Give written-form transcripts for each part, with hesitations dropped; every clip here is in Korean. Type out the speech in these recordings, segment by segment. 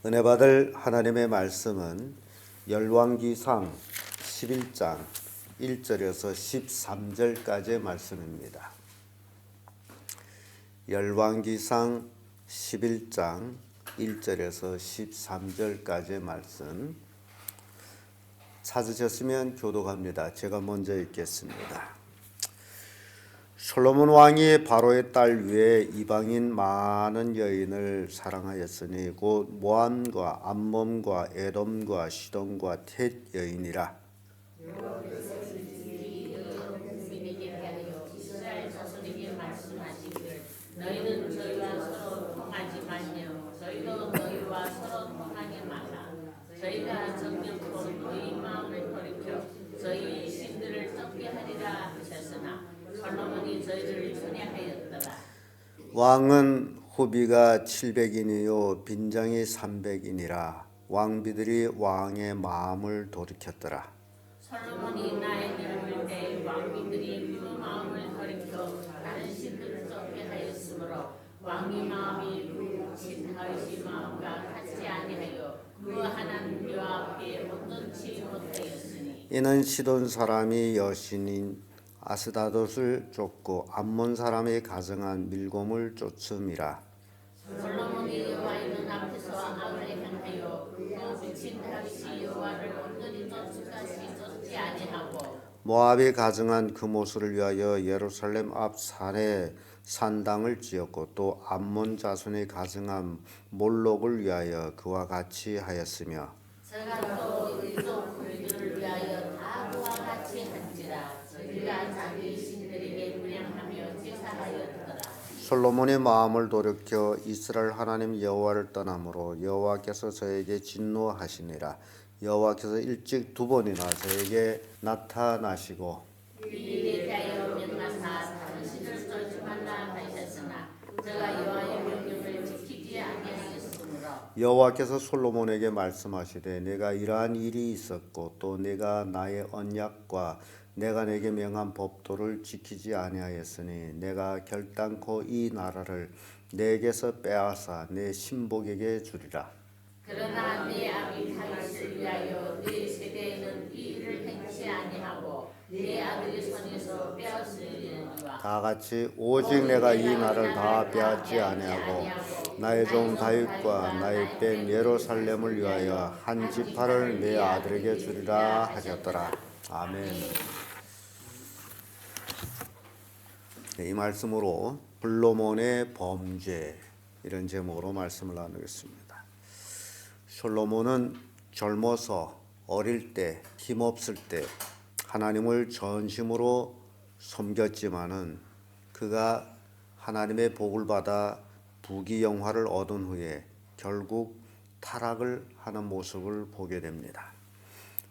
은혜 받을 하나님의 말씀은 열왕기상 11장 1절에서 13절까지의 말씀입니다. 열왕기상 11장 1절에서 13절까지의 말씀 찾으셨으면 교독합니다. 제가 먼저 읽겠습니다. 솔로몬 왕이 바로의 딸 위에 이방인 많은 여인을 사랑하였으니 곧 모함과 암몬과 에돔과 시돈과 텟 여인이라. 너희는 저희와 서로 통하지 말며 저희도 너희와 서로 통하지 말라. 저희가 정령토 너희 마음을 돌이켜 저희의 신들을 썩게 하리라 하셨으나 솔로몬이 저희를 순회하였더라. 왕은 후비가 700인이요 빈장이 300인이라. 왕비들이 왕의 마음을 돌이켰더라. 솔로몬이 나의 늙을 때 왕비들이 그 마음을 돌이켜 다른 신들을 썩게 하였으므로 왕의 마음이 그 신하의 마음과 같지 아니하여 그 하나님 여호와 앞에 온전치 못하였으니 이는 시돈 사람이 여신인 아스다돛을 쫓고 암몬 사람이 가정한 밀곰을 쫓음이라. 솔로몬이 여호와의 눈앞에서 악을 행하여 그 미친 다윗이 여호와를 온전히 쫓을까지 쫓지 아니하고 모압이 가정한 그모스를 위하여 예루살렘 앞 산에 산당을 지었고 또 암몬 자손이 가정한 몰록을 위하여 그와 같이 하였으며 저가 또 의족 그들을 위하여 다 그와 같이 한지라. 저희가 자기 신들에게 분양하며 제사하였더라. 솔로몬의 마음을 돌이켜 이스라엘 하나님 여호와를 떠나므로 여호와께서 저에게 진노하시니라. 여호와께서 일찍 두 번이나 저에게 나타나시고 이에 대하여 명하사 다른 신을 쫓지 말라 하셨으나 저가 여호와의 명령을 지키지 아니하였으므로 여호와께서 솔로몬에게 말씀하시되 내가 이러한 일이 있었고 또 내가 나의 언약과 내가 내게 명한 법도를 지키지 아니하였으니 내가 결단코 이 나라를 내게서 빼앗아 내 신복에게 주리라. 그러나 네 아비 다윗을 위하여 네 세대에는 이 일을 행치 아니하고 네 아들의 손에서 빼앗으리니와 다 같이 오직 내가 이 나라를 다 빼앗지 아니하고 나의 종 다윗과 나의 뺀 예루살렘을 위하여 한 지파를 내 아들에게 주리라 하셨더라. 아멘. 네, 이 말씀으로 솔로몬의 범죄 이런 제목으로 말씀을 나누겠습니다. 솔로몬은 젊어서 어릴 때 힘없을 때 하나님을 전심으로 섬겼지만은 그가 하나님의 복을 받아 부귀영화를 얻은 후에 결국 타락을 하는 모습을 보게 됩니다.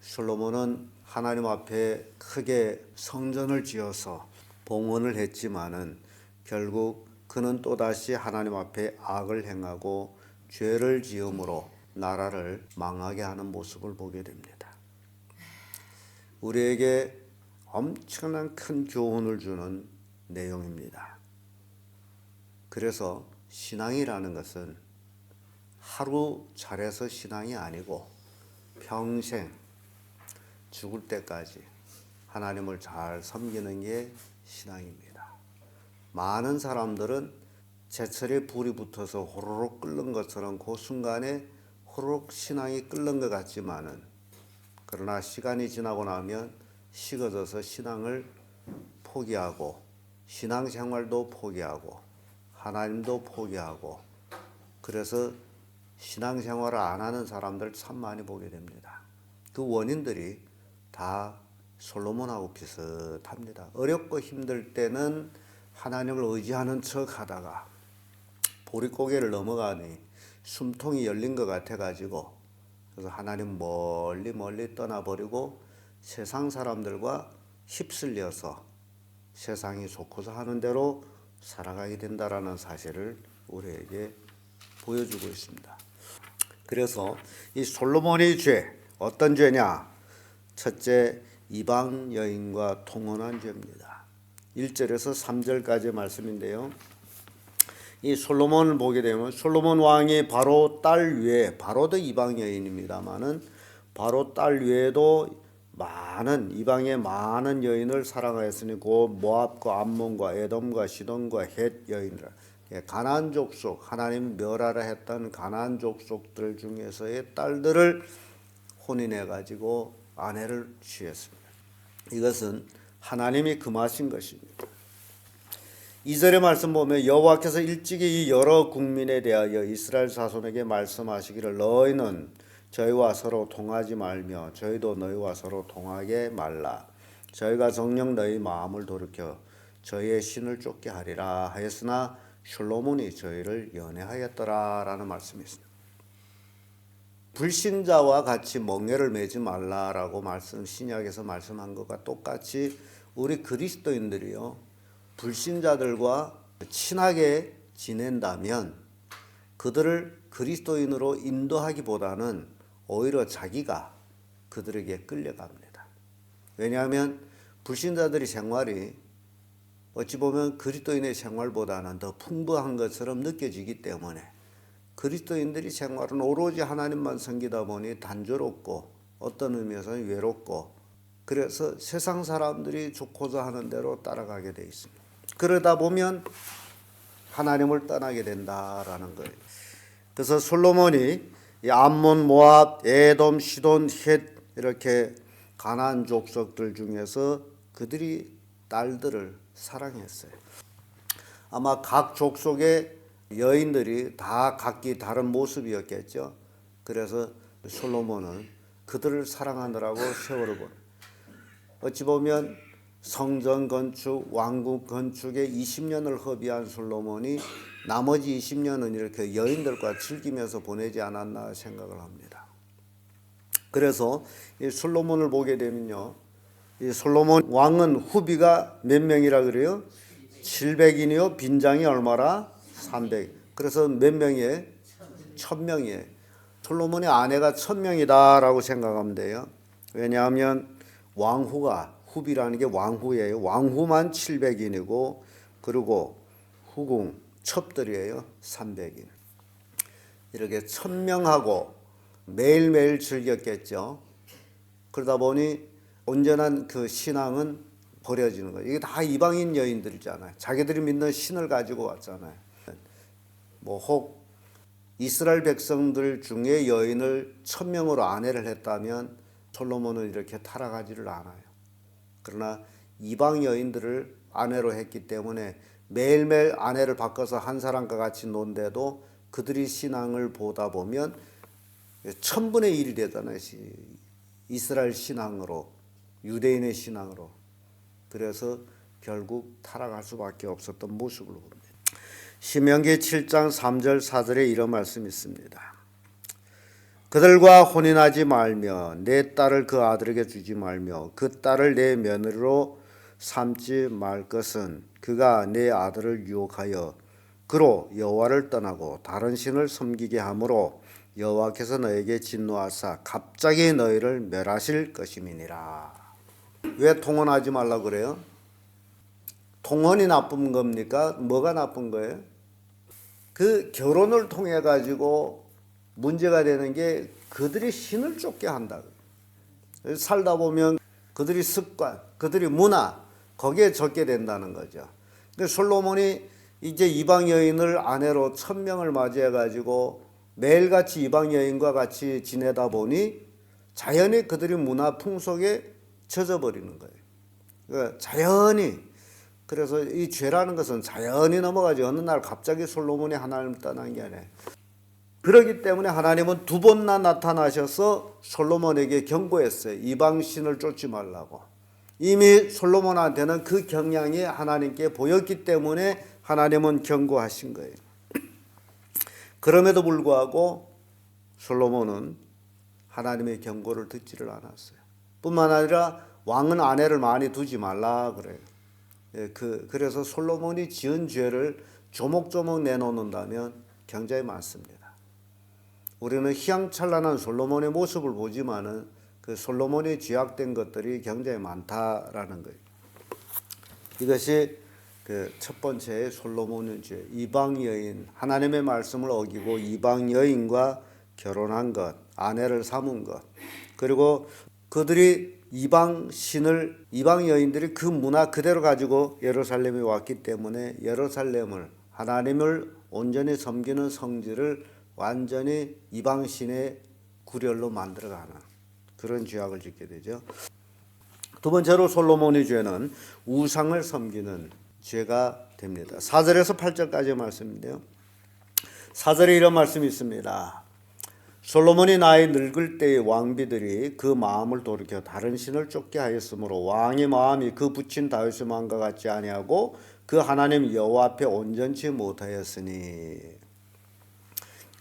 솔로몬은 하나님 앞에 크게 성전을 지어서 봉헌을 했지만은 결국 그는 또다시 하나님 앞에 악을 행하고 죄를 지음으로 나라를 망하게 하는 모습을 보게 됩니다. 우리에게 엄청난 큰 교훈을 주는 내용입니다. 그래서 신앙이라는 것은 하루 잘해서 신앙이 아니고 평생 죽을 때까지 하나님을 잘 섬기는 게 신앙입니다. 많은 사람들은 제철에 불이 붙어서 호로록 끓는 것처럼 그 순간에 호로록 신앙이 끓는 것 같지만은 그러나 시간이 지나고 나면 식어져서 신앙을 포기하고 신앙생활도 포기하고 하나님도 포기하고 그래서 신앙생활을 안 하는 사람들 참 많이 보게 됩니다. 그 원인들이 다 솔로몬하고 비슷합니다. 어렵고 힘들 때는 하나님을 의지하는 척 하다가 보릿고개를 넘어가니 숨통이 열린 것 같아가지고 그래서 하나님 멀리 떠나버리고 세상 사람들과 휩쓸려서 세상이 좋고서 하는 대로 살아가게 된다라는 사실을 우리에게 보여주고 있습니다. 그래서 이 솔로몬의 죄 어떤 죄냐? 첫째, 이방 여인과 통혼한 죄입니다. 1절에서 3절까지의 말씀인데요. 이 솔로몬을 보게 되면 솔로몬 왕이 바로 딸 외에, 바로도 이방 여인입니다만은 바로 딸 외에도 많은 이방의 많은 여인을 사랑하였으니 그 모압과 암몬과 에돔과 시돈과 헷 여인이라. 가나안 족속, 하나님 멸하라 했던 가나안 족속들 중에서의 딸들을 혼인해 가지고 아내를 취했습니다. 이것은 하나님이 금하신 것입니다. 2절의 말씀 보면 여호와께서 일찍이 이 여러 국민에 대하여 이스라엘 자손에게 말씀하시기를 너희는 저희와 서로 통하지 말며 저희도 너희와 서로 통하게 말라. 저희가 정녕 너희 마음을 돌이켜 저희의 신을 쫓게 하리라 하였으나 솔로몬이 저희를 연애하였더라라는 말씀이 있습니다. 불신자와 같이 멍에를 매지 말라라고 신약에서 말씀한 것과 똑같이 우리 그리스도인들이요 불신자들과 친하게 지낸다면 그들을 그리스도인으로 인도하기보다는 오히려 자기가 그들에게 끌려갑니다. 왜냐하면 불신자들의 생활이 어찌 보면 그리스도인의 생활보다는 더 풍부한 것처럼 느껴지기 때문에 그리스도인들의 생활은 오로지 하나님만 섬기다 보니 단조롭고 어떤 의미에서는 외롭고 그래서 세상 사람들이 좋고자 하는 대로 따라가게 돼 있습니다. 그러다 보면 하나님을 떠나게 된다라는 거예요. 그래서 솔로몬이 암몬, 모압, 에돔, 시돈, 헷 이렇게 가나안 족속들 중에서 그들이 딸들을 사랑했어요. 아마 각 족속의 여인들이 다 각기 다른 모습이었겠죠. 그래서 솔로몬은 그들을 사랑하느라고 세월을 보내. 어찌 보면 성전 건축, 왕국 건축에 20년을 허비한 솔로몬이 나머지 20년은 이렇게 여인들과 즐기면서 보내지 않았나 생각을 합니다. 그래서 이 솔로몬을 보게 되면요, 이 솔로몬 왕은 후비가 몇 명이라 그래요? 700인이요. 빈장이 얼마라? 300. 그래서 몇 명이에요? 1000명이에요. 솔로몬의 아내가 1000명이다라고 생각하면 돼요. 왜냐하면 왕후가 후비라는 게 왕후예요. 왕후만 700인이고 그리고 후궁 첩들이에요. 300인. 이렇게 1000명하고 매일매일 즐겼겠죠. 그러다 보니 온전한 그 신앙은 버려지는 거예요. 이게 다 이방인 여인들이잖아요. 자기들이 믿는 신을 가지고 왔잖아요. 뭐 혹 이스라엘 백성들 중에 여인을 1000명으로 아내를 했다면 솔로몬은 이렇게 타락하지를 않아요. 그러나 이방 여인들을 아내로 했기 때문에 매일매일 아내를 바꿔서 한 사람과 같이 논데도 그들이 신앙을 보다 보면 1000분의 1이 되잖아요. 이스라엘 신앙으로, 유대인의 신앙으로. 그래서 결국 타락할 수밖에 없었던 모습을 봅니다. 신명기 7장 3절 4절에 이런 말씀이 있습니다. 그들과 혼인하지 말며 내 딸을 그 아들에게 주지 말며 그 딸을 내 며느리로 삼지 말 것은 그가 내 아들을 유혹하여 그로 여호와를 떠나고 다른 신을 섬기게 하므로 여호와께서 너에게 진노하사 갑자기 너희를 멸하실 것임이니라. 왜 통혼하지 말라고 그래요? 통혼이 나쁜 겁니까? 뭐가 나쁜 거예요? 그 결혼을 통해 가지고 문제가 되는 게 그들이 신을 쫓게 한다. 살다 보면 그들이 습관, 그들이 문화 거기에 젖게 된다는 거죠. 근데 솔로몬이 이제 이방 여인을 아내로 1000명을 맞이해 가지고 매일같이 이방 여인과 같이 지내다 보니 자연히 그들이 문화 풍속에 젖어버리는 거예요. 그러니까 자연히. 그래서 이 죄라는 것은 자연히 넘어가지 어느 날 갑자기 솔로몬이 하나님을 떠난 게 아니에요. 그렇기 때문에 하나님은 2번나 나타나셔서 솔로몬에게 경고했어요. 이방신을 쫓지 말라고. 이미 솔로몬한테는 그 경향이 하나님께 보였기 때문에 하나님은 경고하신 거예요. 그럼에도 불구하고 솔로몬은 하나님의 경고를 듣지를 않았어요. 뿐만 아니라 왕은 아내를 많이 두지 말라 그래요. 그래서 솔로몬이 지은 죄를 조목조목 내놓는다면 굉장히 많습니다. 우리는 희양찬란한 솔로몬의 모습을 보지만은 그 솔로몬이 죄악된 것들이 굉장히 많다라는 거예요. 이것이 그 첫 번째 솔로몬의 죄, 이방 여인, 하나님의 말씀을 어기고 이방 여인과 결혼한 것, 아내를 삼은 것, 그리고 그들이 이방 여인들이 그 문화 그대로 가지고 예루살렘에 왔기 때문에 예루살렘을, 하나님을 온전히 섬기는 성지를 완전히 이방 신의 구렬로 만들어가는 그런 죄악을 짓게 되죠. 두 번째로 솔로몬의 죄는 우상을 섬기는 죄가 됩니다. 4절에서 8절까지 말씀인데요. 4절에 이런 말씀이 있습니다. 솔로몬이 나이 늙을 때의 왕비들이 그 마음을 돌이켜 다른 신을 쫓게 하였으므로 왕의 마음이 그 붙인 다윗의 마음과 같지 아니하고 그 하나님 여호와 앞에 온전치 못하였으니.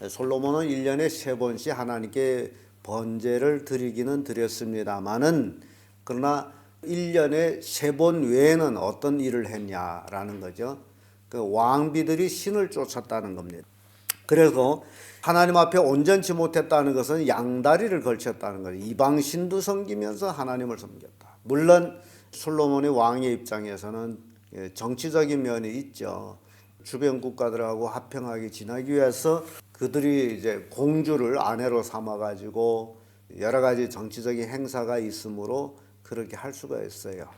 솔로몬은 1년에 3번씩 하나님께 번제를 드리기는 드렸습니다마는, 그러나 1년에 3번 외에는 어떤 일을 했냐라는 거죠. 그 왕비들이 신을 쫓았다는 겁니다. 그래서 하나님 앞에 온전치 못했다는 것은 양다리를 걸쳤다는 거죠. 이방신도 섬기면서 하나님을 섬겼다. 물론 솔로몬의 왕의 입장에서는 정치적인 면이 있죠. 주변 국가들하고 화평하게 지내기 위해서 그들이 이제 공주를 아내로 삼아 가지고 여러 가지 정치적인 행사가 있으므로 그렇게 할 수가 있어요.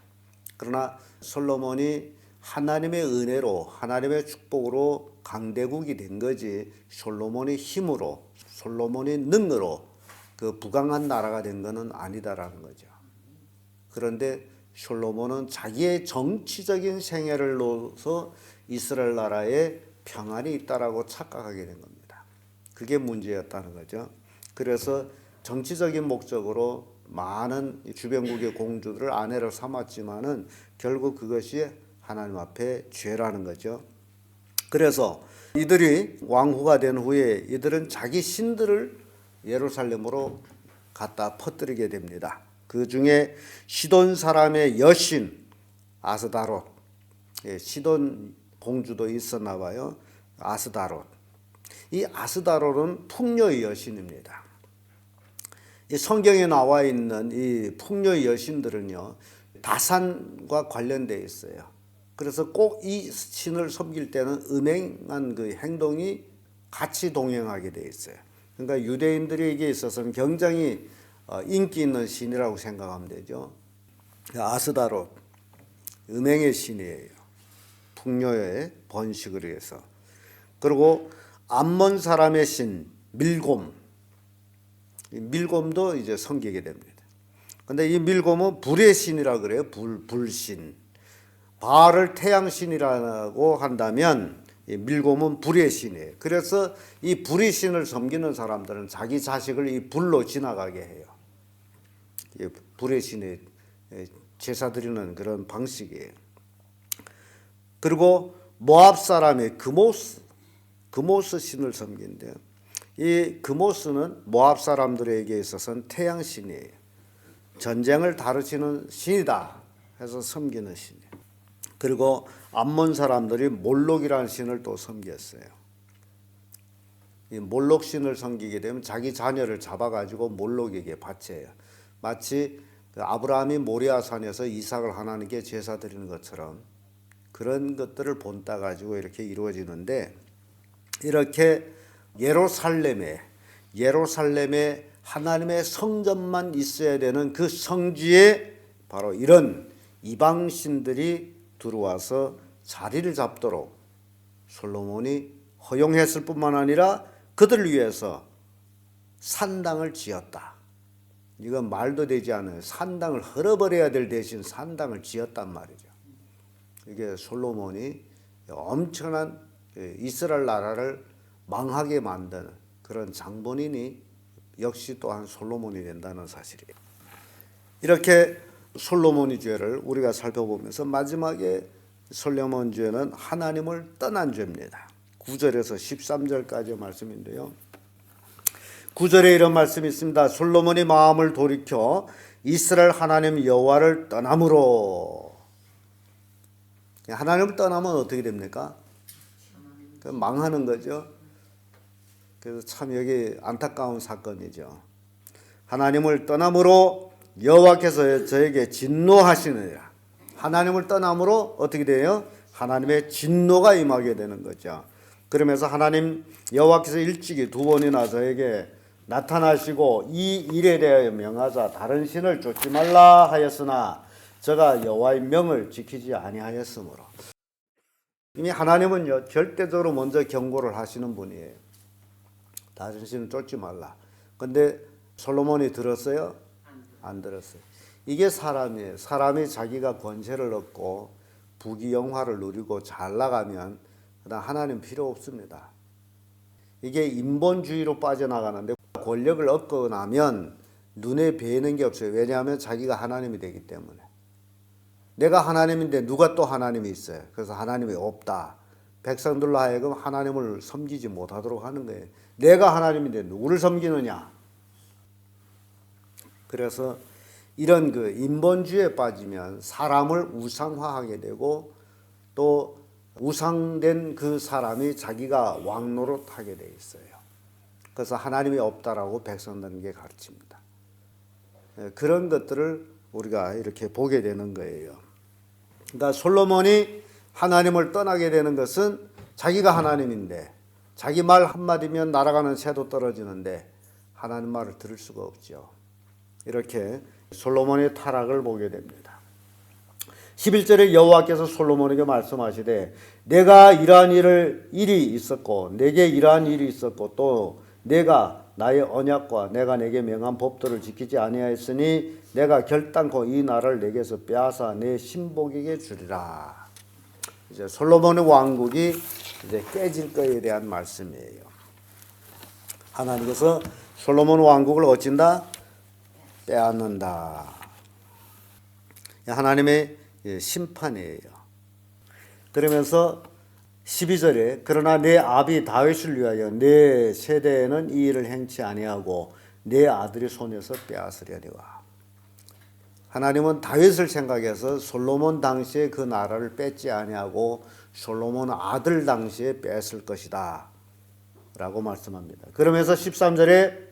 그러나 솔로몬이 하나님의 은혜로, 하나님의 축복으로 강대국이 된 거지, 솔로몬의 힘으로, 솔로몬의 능으로 그 부강한 나라가 된 것은 아니다라는 거죠. 그런데 솔로몬은 자기의 정치적인 생애를 놓아서 이스라엘 나라에 평안이 있다라고 착각하게 된 겁니다. 그게 문제였다는 거죠. 그래서 정치적인 목적으로 많은 주변국의 공주들을 아내로 삼았지만은 결국 그것이 하나님 앞에 죄라는 거죠. 그래서 이들이 왕후가 된 후에 이들은 자기 신들을 예루살렘으로 갖다 퍼뜨리게 됩니다. 그 중에 시돈 사람의 여신 아스다롯, 시돈 공주도 있었나 봐요. 아스다롯. 이 아스다롯은 풍요의 여신입니다. 이 성경에 나와 있는 이 풍요의 여신들은요, 다산과 관련되어 있어요. 그래서 꼭 이 신을 섬길 때는 음행한 그 행동이 같이 동행하게 되어 있어요. 그러니까 유대인들에게 있어서는 굉장히 인기 있는 신이라고 생각하면 되죠. 아스다롯, 음행의 신이에요. 풍요의 번식을 위해서. 그리고 암몬 사람의 신 밀곰, 밀곰도 이제 섬기게 됩니다. 근데 이 밀곰은 불의 신이라 그래요. 불신. 바알을 태양신이라고 한다면 이 밀곰은 불의 신이에요. 그래서 이 불의 신을 섬기는 사람들은 자기 자식을 이 불로 지나가게 해요. 이 불의 신에 제사 드리는 그런 방식이에요. 그리고 모압 사람의 그모스 신을 섬긴대요. 이 그모스는 모압 사람들에게 있어서는 태양신이에요. 전쟁을 다루시는 신이다 해서 섬기는 신이에요. 그리고 암몬 사람들이 몰록이라는 신을 또 섬겼어요. 이 몰록 신을 섬기게 되면 자기 자녀를 잡아가지고 몰록에게 바쳐요. 마치 아브라함이 모리아산에서 이삭을 하나님께 제사 드리는 것처럼 그런 것들을 본따 가지고 이렇게 이루어지는데, 이렇게 예루살렘에 하나님의 성전만 있어야 되는 그 성지에 바로 이런 이방신들이 들어와서 자리를 잡도록 솔로몬이 허용했을 뿐만 아니라 그들을 위해서 산당을 지었다. 이건 말도 되지 않아요. 산당을 헐어버려야 될 대신 산당을 지었단 말이죠. 이게 솔로몬이 엄청난 이스라엘 나라를 망하게 만드는 그런 장본인이 역시 또한 솔로몬이 된다는 사실이에요. 이렇게 솔로몬의 죄를 우리가 살펴보면서 마지막에 솔로몬 죄는 하나님을 떠난 죄입니다. 9절에서 13절까지 말씀인데요. 9절에 이런 말씀이 있습니다. 솔로몬이 마음을 돌이켜 이스라엘 하나님 여호와를 떠남으로. 하나님을 떠나면 어떻게 됩니까? 망하는 거죠. 그래서 참 여기 안타까운 사건이죠. 하나님을 떠남으로 여호와께서 저에게 진노하시느니라. 하나님을 떠남으로 어떻게 돼요? 하나님의 진노가 임하게 되는 거죠. 그러면서 하나님 여호와께서 일찍이 두 번이나 저에게 나타나시고 이 일에 대하여 명하사 다른 신을 쫓지 말라 하였으나 저가 여호와의 명을 지키지 아니하였으므로. 이미 하나님은요 절대적으로 먼저 경고를 하시는 분이에요. 다른 신을 쫓지 말라. 근데 솔로몬이 들었어요? 안 들었어요. 이게 사람이에요. 사람이 자기가 권세를 얻고 부귀영화를 누리고 잘 나가면 그다음 하나님 필요 없습니다. 이게 인본주의로 빠져나가는데 권력을 얻고 나면 눈에 뵈는 게 없어요. 왜냐하면 자기가 하나님이 되기 때문에. 내가 하나님인데 누가 또 하나님이 있어요. 그래서 하나님이 없다. 백성들로 하여금 하나님을 섬기지 못하도록 하는 거예요. 내가 하나님인데 누구를 섬기느냐. 그래서 이런 그 인본주의에 빠지면 사람을 우상화하게 되고 또 우상된 그 사람이 자기가 왕노릇하게 돼 있어요. 그래서 하나님이 없다라고 백성들에게 가르칩니다. 그런 것들을 우리가 이렇게 보게 되는 거예요. 그러니까 솔로몬이 하나님을 떠나게 되는 것은 자기가 하나님인데 자기 말 한마디면 날아가는 새도 떨어지는데 하나님 말을 들을 수가 없죠. 이렇게 솔로몬의 타락을 보게 됩니다. 11절에 여호와께서 솔로몬에게 말씀하시되 내가 이러한 일이 있었고 내게 이러한 일이 있었고 또 내가 나의 언약과 내가 내게 명한 법도를 지키지 아니하였으니 내가 결단코 이 나라를 내게서 빼앗아 내 신복에게 주리라. 이제 솔로몬의 왕국이 이제 깨질 것에 대한 말씀이에요. 하나님께서 솔로몬 왕국을 어찐다? 빼앗는다. 하나님의 심판이에요. 그러면서 12절에 그러나 내 아비 다윗을 위하여 내 세대에는 이 일을 행치 아니하고 내 아들의 손에서 빼앗으려니와. 하나님은 다윗을 생각해서 솔로몬 당시에 그 나라를 뺏지 아니하고 솔로몬 아들 당시에 뺏을 것이다 라고 말씀합니다. 그러면서 13절에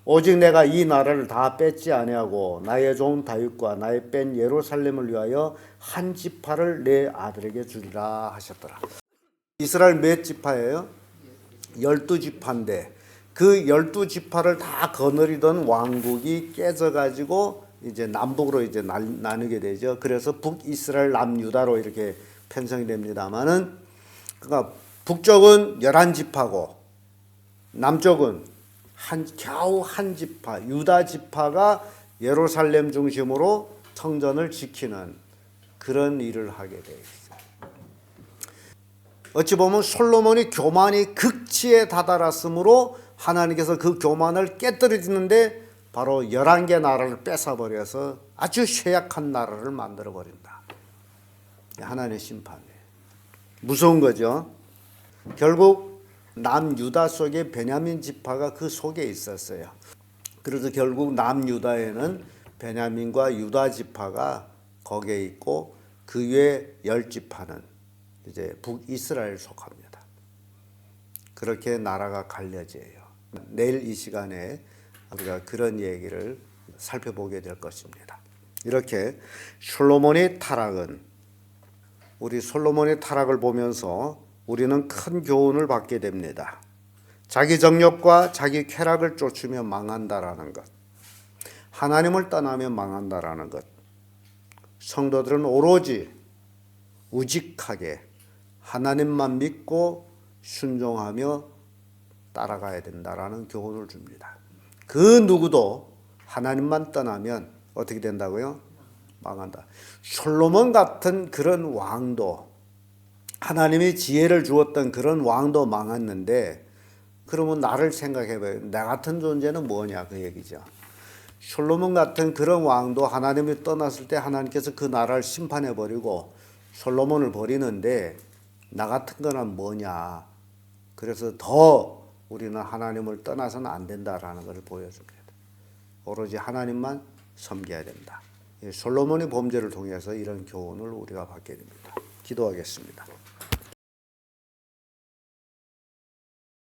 오직 내가 이 나라를 다 뺏지 아니하고 나의 종 다윗과 나의 뺀 예루살렘을 위하여 한 지파를 내 아들에게 주리라 하셨더라. 이스라엘 몇 지파예요? 12지파인데 그 12지파를 다 거느리던 왕국이 깨져가지고 이제 남북으로 이제 나누게 되죠. 그래서 북이스라엘 남유다로 이렇게 편성이 됩니다만은 그러니까 북쪽은 11지파고 남쪽은 겨우 한 지파, 유다 지파가 예루살렘 중심으로 성전을 지키는 그런 일을 하게 돼 있어요. 어찌 보면 솔로몬이 교만이 극치에 다다랐으므로 하나님께서 그 교만을 깨뜨리는데 바로 11개 나라를 뺏어버려서 아주 쇠약한 나라를 만들어버린다. 하나님의 심판이에요. 무서운 거죠. 결국 남유다 속에 베냐민 지파가 그 속에 있었어요. 그래서 결국 남유다에는 베냐민과 유다 지파가 거기에 있고 그 외 10지파는 이제 북이스라엘 속합니다. 그렇게 나라가 갈려져요. 내일 이 시간에 우리가 그런 얘기를 살펴보게 될 것입니다. 이렇게 솔로몬의 타락은 우리 솔로몬의 타락을 보면서 우리는 큰 교훈을 받게 됩니다. 자기 정욕과 자기 쾌락을 쫓으며 망한다라는 것, 하나님을 떠나면 망한다라는 것, 성도들은 오로지 우직하게 하나님만 믿고 순종하며 따라가야 된다라는 교훈을 줍니다. 그 누구도 하나님만 떠나면 어떻게 된다고요? 망한다. 솔로몬 같은 그런 왕도, 하나님이 지혜를 주었던 그런 왕도 망했는데 그러면 나를 생각해봐요. 나 같은 존재는 뭐냐 그 얘기죠. 솔로몬 같은 그런 왕도 하나님이 떠났을 때 하나님께서 그 나라를 심판해버리고 솔로몬을 버리는데 나 같은 거는 뭐냐. 그래서 더 우리는 하나님을 떠나서는 안 된다라는 것을 보여줍니다. 오로지 하나님만 섬겨야 된다. 솔로몬의 범죄를 통해서 이런 교훈을 우리가 받게 됩니다. 기도하겠습니다.